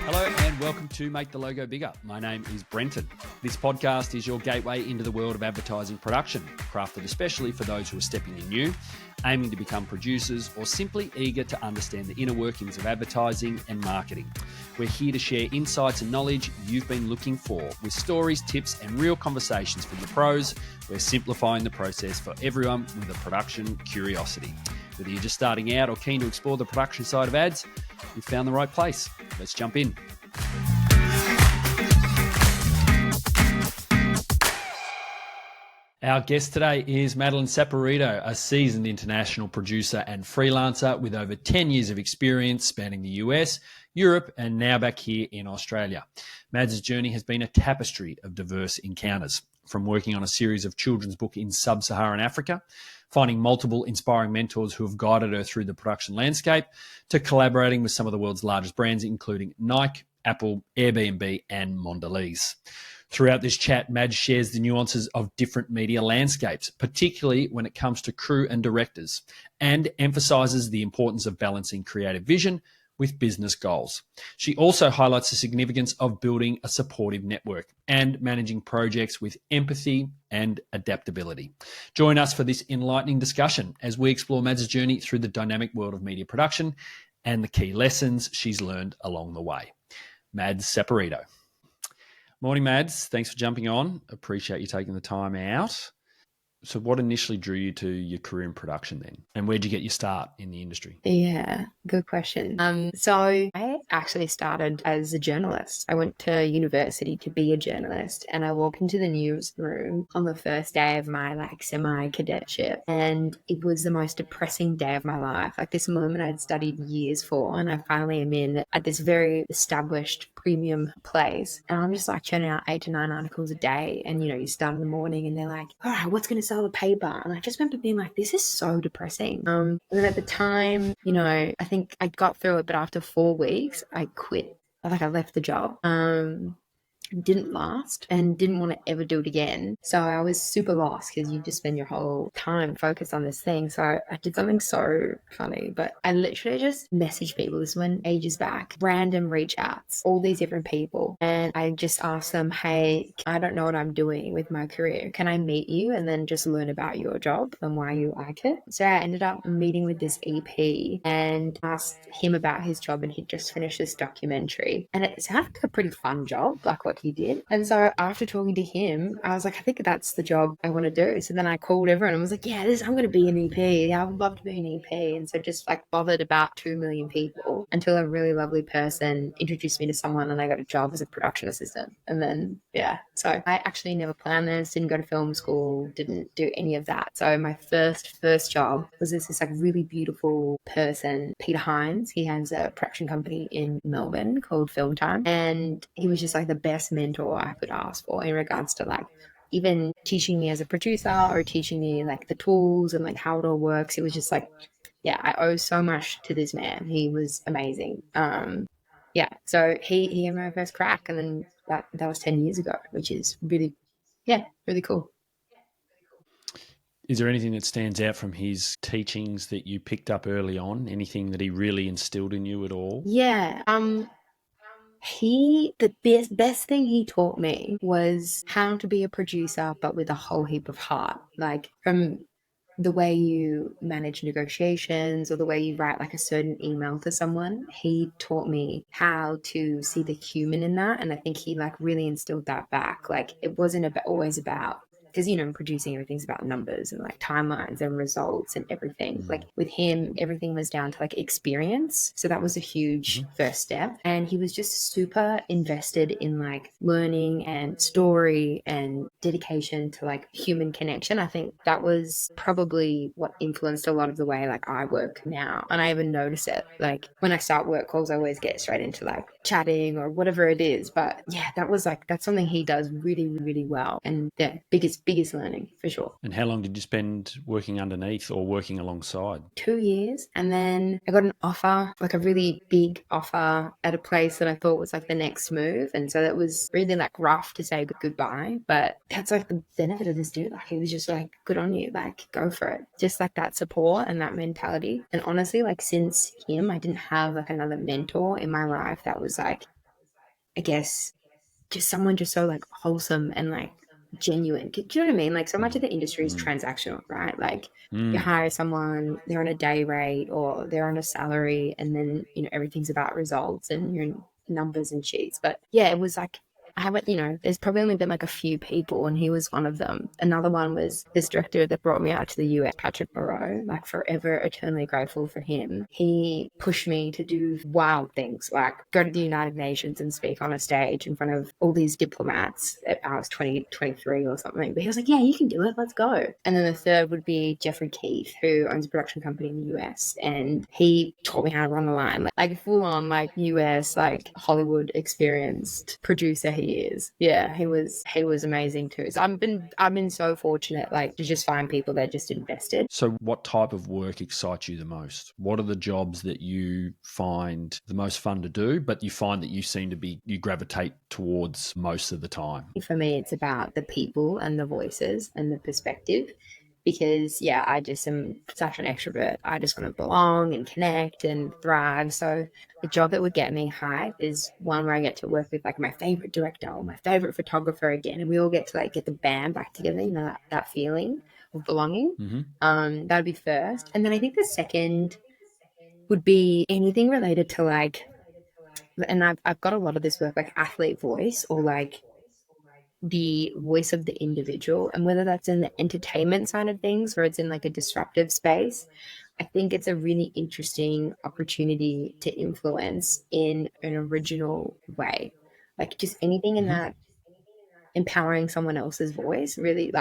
Hello and welcome to Make the Logo Bigger. My name is Brenton. This podcast is your gateway into the world of advertising production, crafted especially for those who are stepping in new, aiming to become producers, or simply eager to understand the inner workings of advertising and marketing. We're here to share insights and knowledge you've been looking for, with stories, tips, and real conversations from the pros. We're simplifying the process for everyone with a production curiosity. Whether you're just starting out or keen to explore the production side of ads, you've found the right place. Let's jump in. Our guest today is Madeline Saporito, a seasoned international producer and freelancer with over 10 years of experience spanning the US, Europe, and now back here in Australia. Mads' journey has been a tapestry of diverse encounters, from working on a series of children's books in sub-Saharan Africa, finding multiple inspiring mentors who have guided her through the production landscape, to collaborating with some of the world's largest brands, including Nike, Apple, Airbnb, and Mondelez. Throughout this chat, Mads shares the nuances of different media landscapes, particularly when it comes to crew and directors, and emphasizes the importance of balancing creative vision with business goals. She also highlights the significance of building a supportive network and managing projects with empathy and adaptability. Join us for this enlightening discussion as we explore Mads' journey through the dynamic world of media production and the key lessons she's learned along the way. Mads Saporito. Morning, Mads. Thanks for jumping on. Appreciate you taking the time out. So what initially drew you to your career in production then? And where'd you get your start in the industry? Yeah, good question. So I actually started as a journalist. I went to university to be a journalist, and I walked into the newsroom on the first day of my semi-cadetship, and it was the most depressing day of my life. Like this moment I'd studied years for, and I finally am in at this very established premium place, and I'm just like churning out 8 to 9 articles a day. And you start in the morning and they're like, all right, what's going to sell the paper? And I just remember being like, this is so depressing. And then at the time, I think I got through it, but after 4 weeks I quit. I left the job. Didn't last and didn't want to ever do it again. So I was super lost because you just spend your whole time focused on this thing. So I did something so funny, but I literally just messaged people. This went ages back, random reach outs, all these different people. And I just asked them, hey, I don't know what I'm doing with my career. Can I meet you and then just learn about your job and why you like it? So I ended up meeting with this EP and asked him about his job, and he'd just finished this documentary. And it sounded like a pretty fun job, like what he did. And so after talking to him, I was like, I think that's the job I want to do. So then I called everyone and was like, yeah, I'm going to be an EP. Yeah, I would love to be an EP. And so just bothered about 2 million people until a really lovely person introduced me to someone, and I got a job as a production assistant. And then, so I actually never planned this, didn't go to film school, didn't do any of that. So my first job was this really beautiful person, Peter Hines. He has a production company in Melbourne called Film Time. And he was just the best mentor I could ask for in regards to even teaching me as a producer or teaching me the tools and how it all works. It was just I owe so much to this man. He was amazing. So he had my first crack, and then that was 10 years ago, which is really cool. Is there anything that stands out from his teachings that you picked up early on? Anything that he really instilled in you at all? Yeah. The best thing he taught me was how to be a producer, but with a whole heap of heart. From the way you manage negotiations or the way you write a certain email to someone, he taught me how to see the human in that. And I think he really instilled that back. It wasn't always about, because in producing, everything's about numbers and timelines and results and everything. With him, everything was down to experience. So that was a huge first step. And he was just super invested in learning and story and dedication to human connection. I think that was probably what influenced a lot of the way I work now. And I even notice it. When I start work calls, I always get straight into chatting or whatever it is. But yeah, that was that's something he does really, really well. And the biggest learning for sure. And how long did you spend working underneath or working alongside? 2 years. And then I got an offer, a really big offer at a place that I thought was the next move. And so that was really rough to say goodbye. But that's the benefit of this dude. He was just good on you, go for it. Just that support and that mentality. And honestly, since him, I didn't have another mentor in my life that was I guess, just someone just so like wholesome and like genuine. Do you know what I mean? Like so much of the industry is Mm. transactional, right? Like you Mm. hire someone, they're on a day rate or they're on a salary, and then everything's about results and your numbers and sheets. But yeah, it was like I haven't, there's probably only been like a few people, and he was one of them. Another one was this director that brought me out to the US, Patrick Moreau, like forever eternally grateful for him. He pushed me to do wild things like go to the United Nations and speak on a stage in front of all these diplomats. I was 23 or something, but he was like, yeah, you can do it, let's go. And then the third would be Jeffrey Keith, who owns a production company in the US, and he taught me how to run the line, like full on like US, like Hollywood experienced producer he is. Yeah, he was amazing too. So I've been so fortunate, like, to just find people that just invested. So what type of work excites you the most? What are the jobs that you find the most fun to do, but you find that you gravitate towards most of the time? For me, it's about the people and the voices and the perspective. Because yeah, I just am such an extrovert. I just want to belong and connect and thrive. So the job that would get me hype is one where I get to work with like my favorite director or my favorite photographer again, and we all get to like get the band back together. That feeling of belonging. Mm-hmm. That'd be first, and then I think the second would be anything related to like, and I've got a lot of this work like athlete voice or like the voice of the individual, and whether that's in the entertainment side of things or it's in like a disruptive space. I think it's a really interesting opportunity to influence in an original way, like just anything in Mm-hmm. that empowering someone else's voice really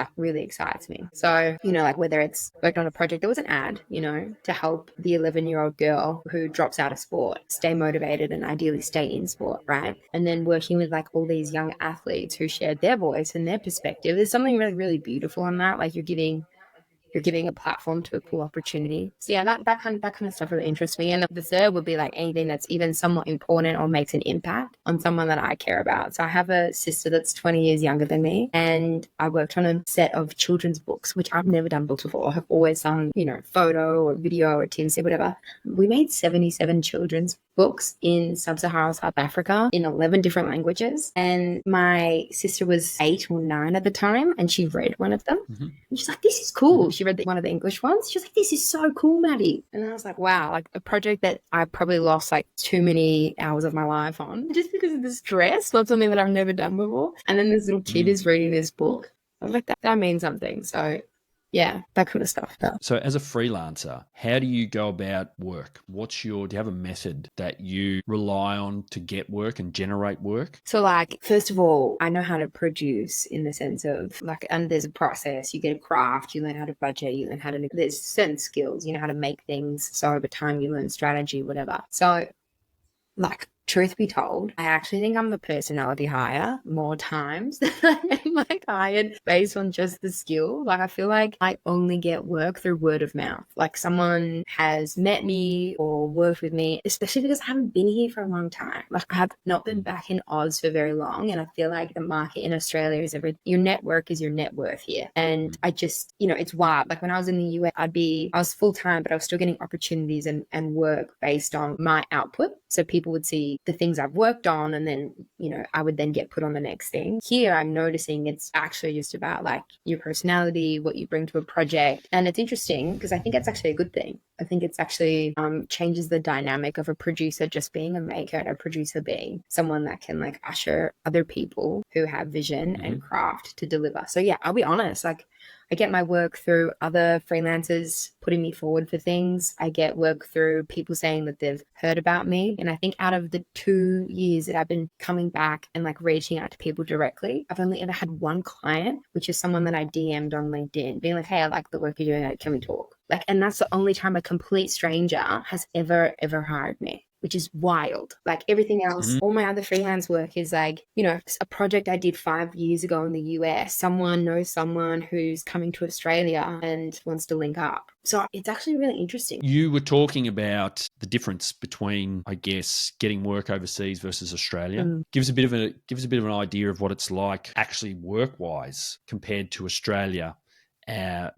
excites me. So like whether it's worked on a project, there was an ad to help the 11-year-old girl who drops out of sport stay motivated and ideally stay in sport, right? And then working with like all these young athletes who shared their voice and their perspective, there's something really really beautiful in that. Like you're giving a platform to a cool opportunity. So yeah, that kind of stuff really interests me. And the third would be like anything that's even somewhat important or makes an impact on someone that I care about. So I have a sister that's 20 years younger than me, and I worked on a set of children's books, which I've never done before. I've always done, photo or video or TNC, whatever. We made 77 children's books in sub-Saharan South Africa in 11 different languages. And my sister was 8 or 9 at the time, and she read one of them. Mm-hmm. And she's like, this is cool. Mm-hmm. She read one of the English ones. She was like, this is so cool, Maddie. And I was like, wow, like a project that I probably lost like too many hours of my life on just because of the stress, not something that I've never done before. And then this little kid is reading this book. I was like, that means something. So yeah, that kind of stuff. So as a freelancer, how do you go about work? Do you have a method that you rely on to get work and generate work? So like, first of all, I know how to produce in the sense of like, and there's a process, you get a craft, you learn how to budget, you learn how to, there's certain skills, you know how to make things. So over time you learn strategy, whatever. So like, truth be told, I actually think I'm the personality hire more times than I'm like hired based on just the skill. Like I feel like I only get work through word of mouth. Like someone has met me or worked with me, especially because I haven't been here for a long time. Like I have not been back in Oz for very long, and I feel like the market in Australia is everything. Your network is your net worth here. And I just, it's wild. Like when I was in the US, I was full time, but I was still getting opportunities and work based on my output. So people would see the things I've worked on, and then, I would then get put on the next thing. Here, I'm noticing it's actually just about like your personality, what you bring to a project. And it's interesting because I think it's actually a good thing. I think it's actually changes the dynamic of a producer just being a maker and a producer being someone that can like usher other people who have vision and craft to deliver. So yeah, I'll be honest, like I get my work through other freelancers putting me forward for things. I get work through people saying that they've heard about me. And I think out of the 2 years that I've been coming back and like reaching out to people directly, I've only ever had one client, which is someone that I DM'd on LinkedIn being like, hey, I like the work you're doing. Can we talk? Like, and that's the only time a complete stranger has ever hired me, which is wild. Like everything else, all my other freelance work is like, a project I did 5 years ago in the US. Someone knows someone who's coming to Australia and wants to link up. So it's actually really interesting. You were talking about the difference between, I guess, getting work overseas versus Australia. Give us a bit of an idea of what it's like actually work-wise compared to Australia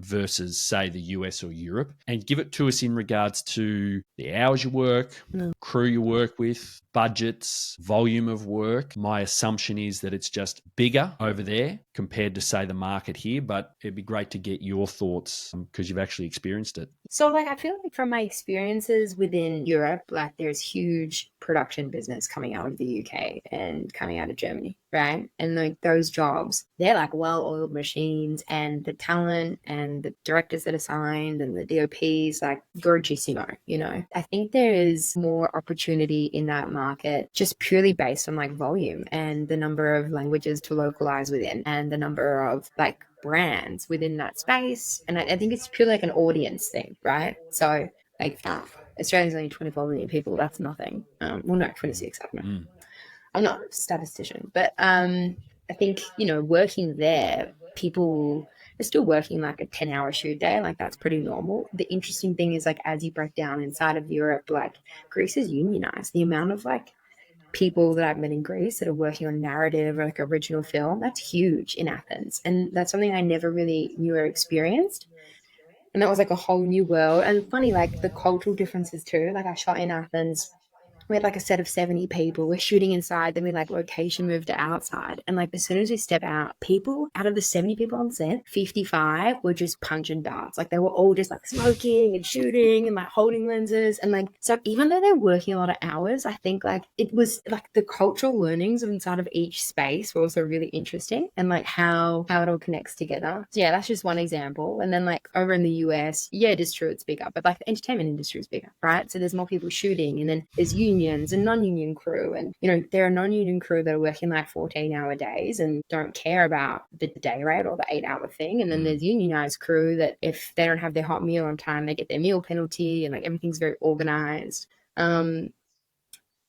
versus, say, the US or Europe, and give it to us in regards to the hours you work, crew you work with, budgets, volume of work. My assumption is that it's just bigger over there compared to, say, the market here, but it'd be great to get your thoughts because you've actually experienced it. So, like, I feel like from my experiences within Europe, like, there's huge production business coming out of the UK and coming out of Germany, right? And like those jobs, they're like well-oiled machines, and the talent and the directors that are signed and the DOPs, like, gorgeousimo, you know? I think there is more opportunity in that market just purely based on like volume and the number of languages to localize within and the number of like brands within that space. And I think it's purely like an audience thing, right? So like Australia's only 24 million people. That's nothing. Well, no, 26. I don't know. I'm not a statistician, but I think, you know, working there, people are still working like a 10-hour shoot day. Like, that's pretty normal. The interesting thing is, like, as you break down inside of Europe, like, Greece is unionized. The amount of like people that I've met in Greece that are working on narrative or like original film, that's huge in Athens. And that's something I never really knew or experienced. And that was like a whole new world. And funny, like the cultural differences too. Like, I shot in Athens. We had like a set of 70 people. We're shooting inside, then we like location moved to outside. And like as soon as we step out, people out of the 70 people on set, 55 were just punching darts. Like, they were all just like smoking and shooting and like holding lenses. And like, so even though they're working a lot of hours, I think like it was like the cultural learnings inside of each space were also really interesting, and like how it all connects together. So yeah, that's just one example. And then like over in the US, yeah, it is true, it's bigger, but like the entertainment industry is bigger, right? So there's more people shooting, and then there's unions and non-union crew, and you know, there are non-union crew that are working like 14-hour days and don't care about the day rate or the 8-hour thing, and then there's unionized crew that if they don't have their hot meal on time, they get their meal penalty, and like everything's very organized.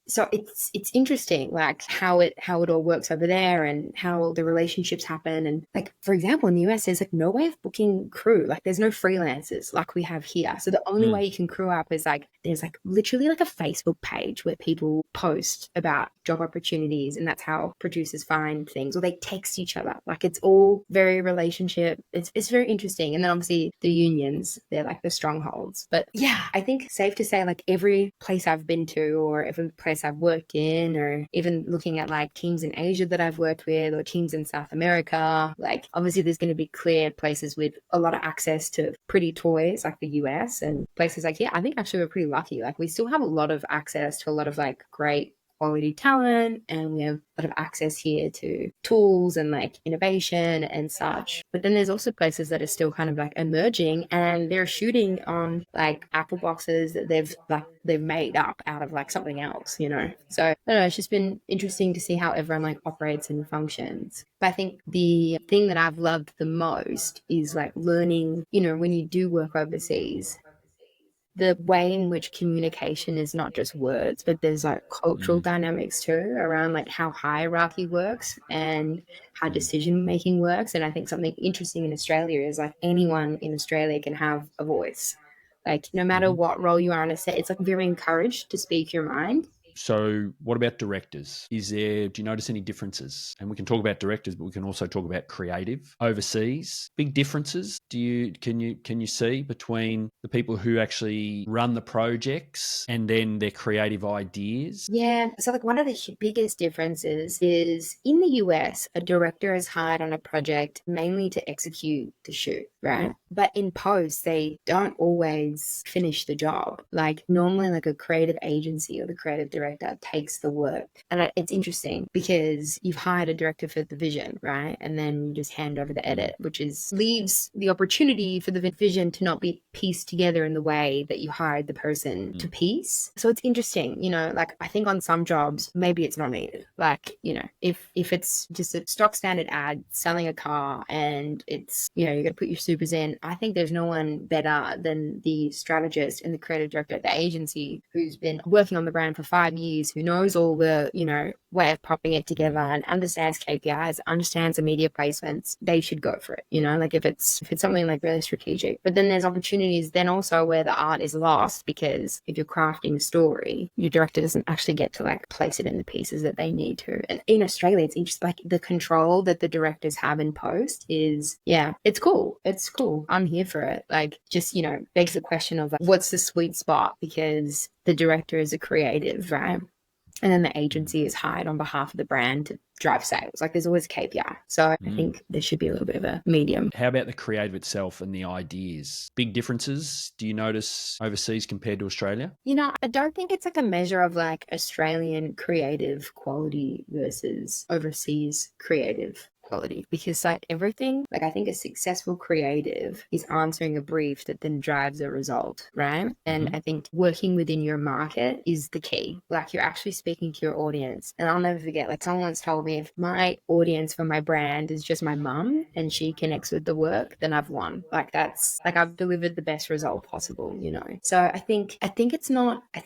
So it's interesting, like how it all works over there and how the relationships happen. And like, for example, in the US, there's like no way of booking crew. Like, there's no freelancers like we have here. So the only way you can crew up is like, there's like literally like a Facebook page where people post about job opportunities, and that's how producers find things, or they text each other. Like, it's all very relationship. It's very interesting. And then obviously the unions, they're like the strongholds. But yeah, I think safe to say, like, every place I've been to or every place I've worked in, or even looking at like teams in Asia that I've worked with or teams in South America, like obviously there's going to be clear places with a lot of access to pretty toys like the US, and places like, yeah, I think actually we're pretty lucky. Like, we still have a lot of access to a lot of like great quality talent, and we have a lot of access here to tools and like innovation and such. But then there's also places that are still kind of like emerging, and they're shooting on like Apple boxes that they've made up out of like something else, you know. So I don't know, it's just been interesting to see how everyone like operates and functions. But I think the thing that I've loved the most is like learning, you know, when you do work overseas, the way in which communication is not just words, but there's like cultural dynamics too around like how hierarchy works and how decision making works. And I think something interesting in Australia is like anyone in Australia can have a voice. Like, no matter what role you are on a set, it's like very encouraged to speak your mind. So what about directors? Do you notice any differences? And we can talk about directors, but we can also talk about creative overseas. Big differences. Can you see between the people who actually run the projects and then their creative ideas? Yeah. So like one of the biggest differences is in the US, a director is hired on a project mainly to execute the shoot, right? But in post, they don't always finish the job. Like, normally like a creative agency or the creative director takes the work. And it's interesting because you've hired a director for the vision, right? And then you just hand over the edit, which leaves the opportunity for the vision to not be pieced together in the way that you hired the person to piece. So it's interesting, you know, like I think on some jobs, maybe it's not needed. Like, you know, if it's just a stock standard ad selling a car and it's, you know, you got to put your supers in, I think there's no one better than the strategist and the creative director at the agency who's been working on the brand for 5 5 years, who knows all the, way of popping it together and understands KPIs, understands the media placements, they should go for it, like if it's something like really strategic. But then there's opportunities then also where the art is lost, because if you're crafting a story, your director doesn't actually get to like place it in the pieces that they need to. And in Australia, it's interesting, like the control that the directors have in post is, it's cool. It's cool. I'm here for it. Like, just, begs the question of like, what's the sweet spot? Because the director is a creative, right? And then the agency is hired on behalf of the brand to drive sales. Like, there's always a KPI. So I think there should be a little bit of a medium. How about the creative itself and the ideas? Big differences do you notice overseas compared to Australia? I don't think it's like a measure of like Australian creative quality versus overseas creative quality, because like everything, like I think a successful creative is answering a brief that then drives a result, right? And I think working within your market is the key. Like, you're actually speaking to your audience. And I'll never forget, like, someone once told me, if my audience for my brand is just my mum and she connects with the work, then I've won. Like, that's like, I've delivered the best result possible, So I think it's not I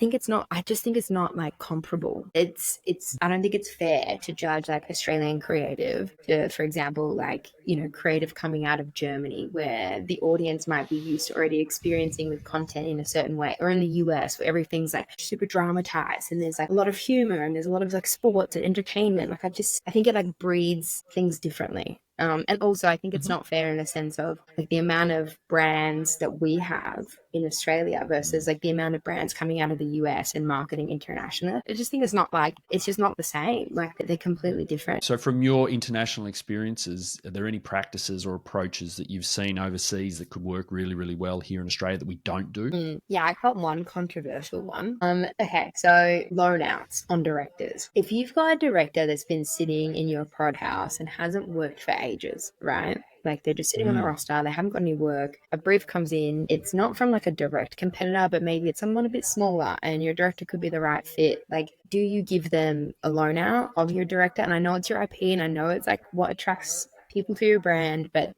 just think it's not like comparable. It's I don't think it's fair to judge like Australian creative to, for example, like, creative coming out of Germany, where the audience might be used to already experiencing with content in a certain way, or in the US where everything's like super dramatized and there's like a lot of humor and there's a lot of like sports and entertainment. Like, I think it like breeds things differently. And also I think it's not fair in a sense of like the amount of brands that we have in Australia versus like the amount of brands coming out of the US and marketing internationally. I just think it's just not the same. Like, they're completely different. So from your international experiences, are there any practices or approaches that you've seen overseas that could work really, really well here in Australia that we don't do? Yeah, I got one controversial one. Okay, so loan outs on directors. If you've got a director that's been sitting in your prod house and hasn't worked for ages, right? Like, they're just sitting on the roster, they haven't got any work, a brief comes in, it's not from like a direct competitor, but maybe it's someone a bit smaller and your director could be the right fit. Like, do you give them a loan out of your director? And I know it's your IP and I know it's like what attracts people to your brand, but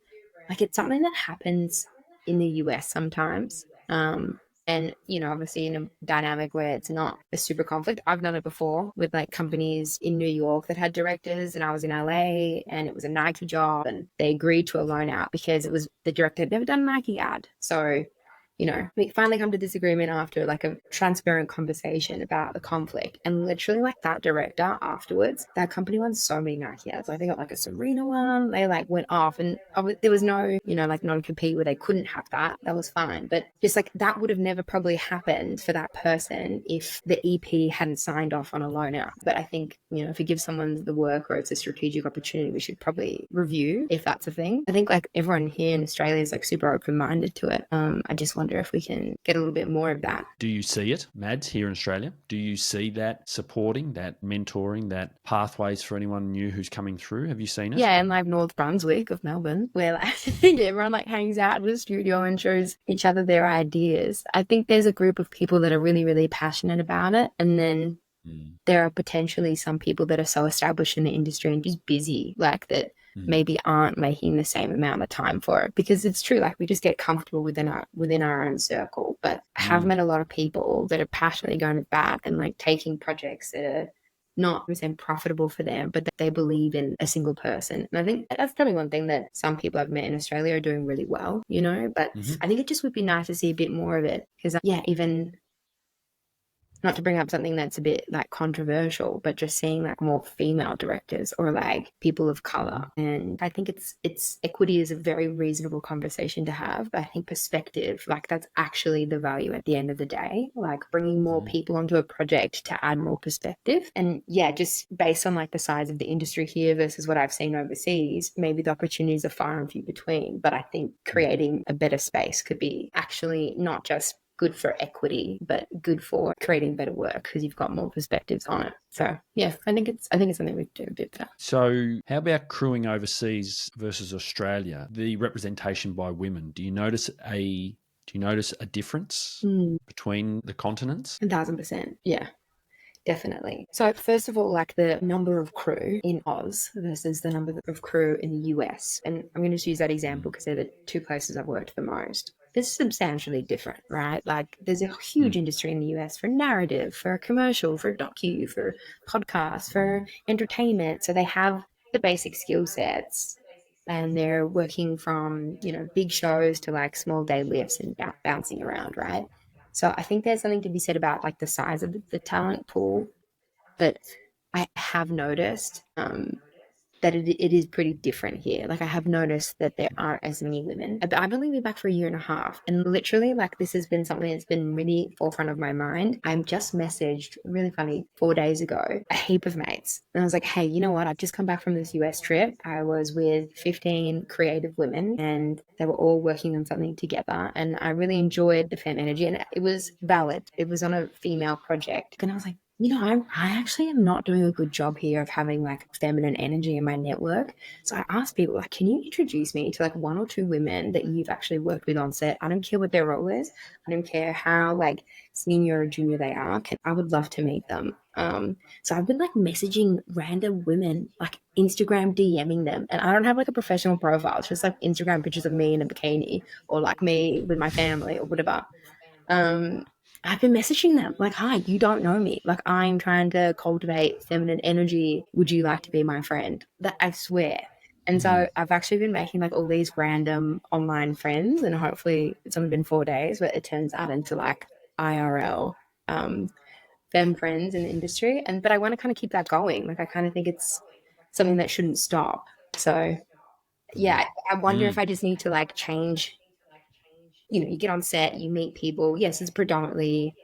like, it's something that happens in the US sometimes. And, obviously in a dynamic where it's not a super conflict. I've done it before with like companies in New York that had directors, and I was in LA and it was a Nike job and they agreed to a loan out because it was the director had never done a Nike ad. So, we finally come to this agreement after like a transparent conversation about the conflict. And literally like that director afterwards, that company won so many Nike ads. Like, they got like a Serena one, they like went off, and there was no, like non-compete where they couldn't have that. That was fine. But just like that would have never probably happened for that person if the EP hadn't signed off on a loan out. But I think, if you give someone the work or it's a strategic opportunity, we should probably review if that's a thing. I think like everyone here in Australia is like super open-minded to it. I just wonder if we can get a little bit more of that. Do you see it, Mads, here in Australia? Do you see that supporting, that mentoring, that pathways for anyone new who's coming through? Have you seen it? Yeah, in like North Brunswick of Melbourne, where like everyone like hangs out with a studio and shows each other their ideas. I think there's a group of people that are really, really passionate about it. And then there are potentially some people that are so established in the industry and just busy, like that maybe aren't making the same amount of time for it, because it's true, like we just get comfortable within our own circle. But I have met a lot of people that are passionately going to bat and like taking projects that are not profitable for them, but that they believe in a single person. And I think that's probably one thing that some people I've met in Australia are doing really well, but I think it just would be nice to see a bit more of it, because even not to bring up something that's a bit like controversial, but just seeing like more female directors or like people of color. And I think it's equity is a very reasonable conversation to have, but I think perspective, like that's actually the value at the end of the day, like bringing more people onto a project to add more perspective. And just based on like the size of the industry here versus what I've seen overseas, maybe the opportunities are far and few between, but I think creating a better space could be actually not just good for equity, but good for creating better work because you've got more perspectives on it. So I think it's something we do a bit for. So how about crewing overseas versus Australia? The representation by women. Do you notice a difference between the continents? 1,000%. Yeah. Definitely. So first of all, like the number of crew in Oz versus the number of crew in the US. And I'm going to just use that example because they're the two places I've worked the most. is substantially different, right? Like there's a huge industry in the US for narrative, for commercial, for docu, for podcasts, for entertainment. So they have the basic skill sets and they're working from, big shows to like small day lifts and bouncing around, right? So I think there's something to be said about like the size of the talent pool, but I have noticed that it is pretty different here. Like I have noticed that there aren't as many women. I've only been back for a year and a half, and literally, like this has been something that's been really forefront of my mind. I'm just messaged, really funny, 4 days ago, a heap of mates, and I was like, "Hey, you know what? I've just come back from this US trip. I was with 15 creative women, and they were all working on something together, and I really enjoyed the fem energy, and it was valid. It was on a female project, and I was like." I actually am not doing a good job here of having like feminine energy in my network. So I asked people, like, can you introduce me to like one or two women that you've actually worked with on set? I don't care what their role is. I don't care how like senior or junior they are. I would love to meet them. So I've been like messaging random women, like Instagram DMing them. And I don't have like a professional profile. It's just like Instagram pictures of me in a bikini or like me with my family or whatever. um, I've been messaging them like, hi, you don't know me. Like, I'm trying to cultivate feminine energy. Would you like to be my friend? That I swear. And so I've actually been making like all these random online friends, and hopefully it's only been 4 days, but it turns out into like IRL femme friends in the industry. But I want to kind of keep that going. Like, I kind of think it's something that shouldn't stop. So yeah, I wonder if I just need to like change. You get on set, you meet people. Yes, it's predominantly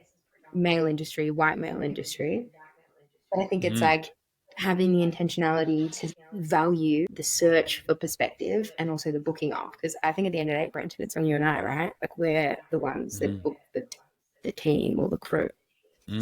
male industry, white male industry. But I think it's like having the intentionality to value the search for perspective and also the booking off. Because I think at the end of the day, Brenton, it's on you and I, right? Like we're the ones that book the team or the crew.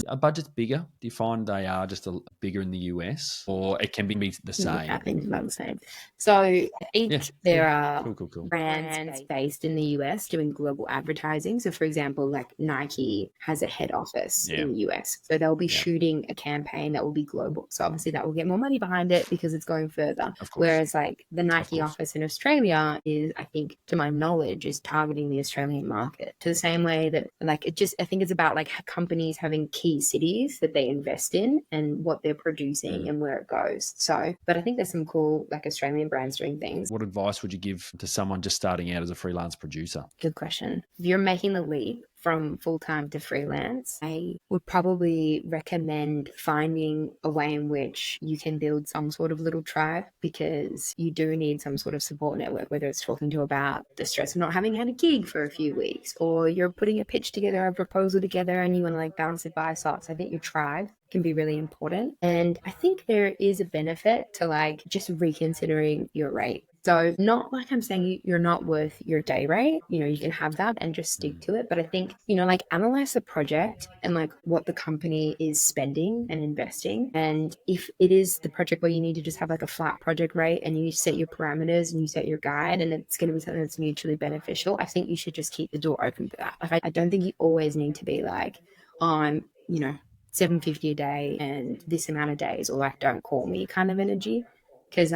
Are budgets bigger? Do you find they are just bigger in the US, or it can be the I same? think it's about the same. So I Yeah, think there are cool. brands based in the US doing global advertising. So, for example, like Nike has a head office Yeah, in the US. So they'll be yeah, shooting a campaign that will be global. So obviously that will get more money behind it because it's going further. of course, Whereas like the Nike office in Australia is, I think, to my knowledge, is targeting the Australian market to the same way that like I think it's about like companies having key cities that they invest in and what they're producing and where it goes. So, but I think there's some cool like Australian brands doing things. What advice would you give to someone just starting out as a freelance producer? Good question. If you're making the leap from full-time to freelance, I would probably recommend finding a way in which you can build some sort of little tribe, because you do need some sort of support network, whether it's talking to about the stress of not having had a gig for a few weeks, or you're putting a pitch together, a proposal together, and you want to like bounce it by sorts. I think your tribe can be really important. And I think there is a benefit to like just reconsidering your rate. So not like I'm saying you're not worth your day rate, you can have that and just stick to it. But I think, like analyze the project and like what the company is spending and investing. And if it is the project where you need to just have like a flat project rate and you set your parameters and you set your guide and it's going to be something that's mutually beneficial, I think you should just keep the door open for that. Like I don't think you always need to be like, I'm, $750 a day and this amount of days, or like don't call me kind of energy. Because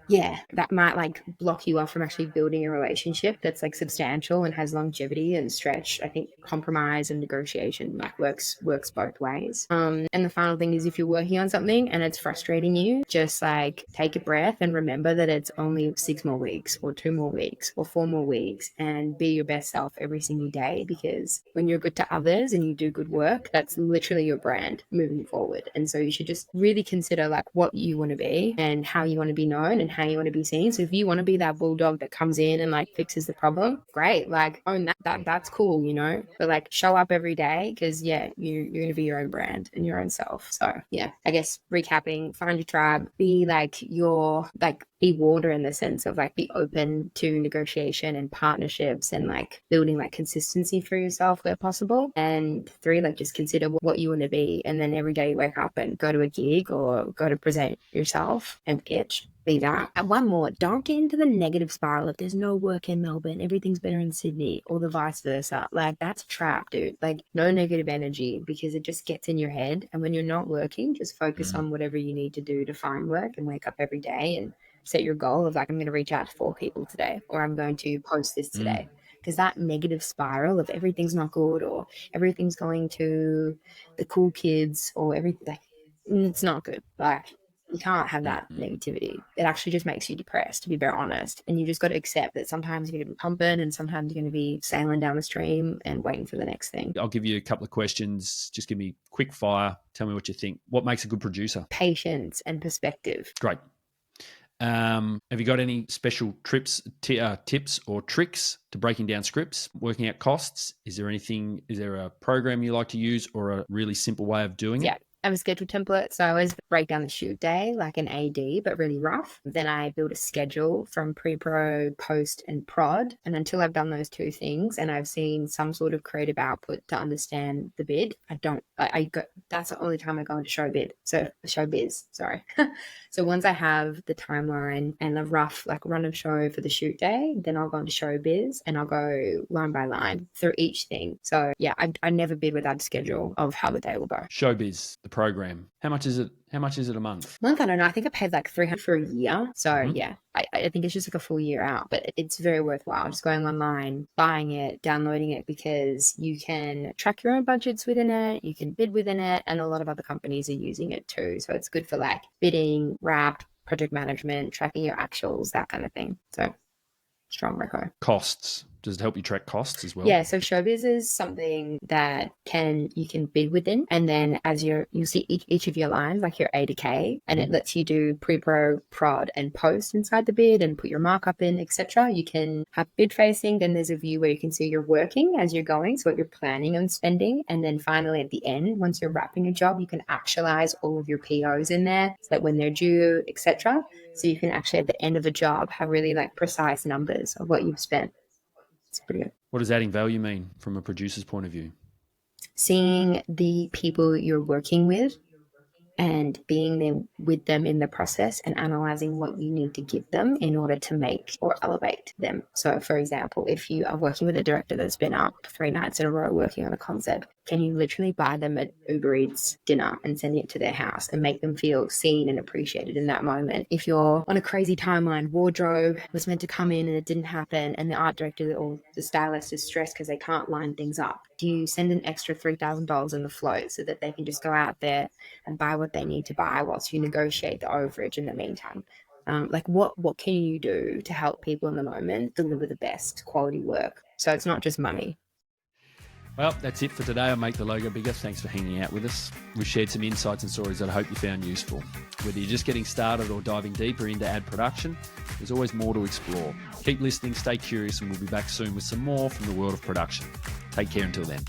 yeah, that might like block you off from actually building a relationship that's like substantial and has longevity and stretch. I think compromise and negotiation like works both ways. And the final thing is, if you're working on something and it's frustrating you, just like take a breath and remember that it's only 6 more weeks or 2 more weeks or 4 more weeks, and be your best self every single day, because when you're good to others and you do good work, that's literally your brand moving forward. And so you should just really consider like what you want to be and how you want to be known and how you want to be seen. So if you want to be that bulldog that comes in and like fixes the problem, great, like own that's cool, but like show up every day, because yeah, you're going to be your own brand and your own self. So yeah, I guess recapping, find your tribe, be like be water in the sense of like be open to negotiation and partnerships and like building like consistency for yourself where possible. And 3, like just consider what you want to be, and then every day you wake up and go to a gig or go to present yourself and pitch. Be that. And one more, don't get into the negative spiral if there's no work in Melbourne, everything's better in Sydney, or the vice versa. Like that's a trap, dude. Like no negative energy, because it just gets in your head. And when you're not working, just focus on whatever you need to do to find work and wake up every day and set your goal of like, I'm going to reach out to 4 people today, or I'm going to post this today. because that negative spiral of everything's not good or everything's going to the cool kids or everything, like, it's not good. Like, you can't have that negativity. It actually just makes you depressed, to be very honest. And you just got to accept that sometimes you're going to be pumping and sometimes you're going to be sailing down the stream and waiting for the next thing. I'll give you a couple of questions. Just give me quick fire. Tell me what you think. What makes a good producer? Patience and perspective. Great. Have you got any special tips or tricks to breaking down scripts, working out costs? Is there a program you like to use or a really simple way of doing it? Yeah. I have a schedule template, so I always break down the shoot day like an AD, but really rough. Then I build a schedule from pre-pro, post, and prod. And until I've done those two things and I've seen some sort of creative output to understand the bid, that's the only time I go into showbiz, sorry. So once I have the timeline and the rough like run of show for the shoot day, then I'll go into showbiz and I'll go line by line through each thing. So yeah, I never bid without a schedule of how the day will go. Showbiz, the program. How much is it a month? I don't know. I think I paid like $300 for a year. So yeah, I think it's just like a full year out, but it's very worthwhile. Just going online, buying it, downloading it, because you can track your own budgets within it. You can bid within it, and a lot of other companies are using it too. So it's good for like bidding, wrap, project management, tracking your actuals, that kind of thing. So strong reco. Costs. Does it help you track costs as well? Yeah, so showbiz is something that you can bid within, and then as you'll see each of your lines, like your A to K, and it lets you do pre-pro, prod, and post inside the bid and put your markup in, etc. You can have bid facing, then there's a view where you can see you're working as you're going, so what you're planning on spending, and then finally at the end, once you're wrapping a job, you can actualize all of your POs in there, so that when they're due, etc. So you can actually at the end of a job have really like precise numbers of what you've spent. It's pretty good. What does adding value mean from a producer's point of view? Seeing the people you're working with and being there with them in the process and analyzing what you need to give them in order to make or elevate them. So for example, if you are working with a director that's been up 3 nights in a row working on a concept, can you literally buy them an Uber Eats dinner and send it to their house and make them feel seen and appreciated in that moment? If you're on a crazy timeline, wardrobe was meant to come in and it didn't happen, and the art director or the stylist is stressed because they can't line things up, do you send an extra $3,000 in the float so that they can just go out there and buy what they need to buy whilst you negotiate the overage in the meantime? Like what can you do to help people in the moment deliver the best quality work? So it's not just money. Well, that's it for today. I'll make the logo bigger. Thanks for hanging out with us. We've shared some insights and stories that I hope you found useful. Whether you're just getting started or diving deeper into ad production, there's always more to explore. Keep listening, stay curious, and we'll be back soon with some more from the world of production. Take care until then.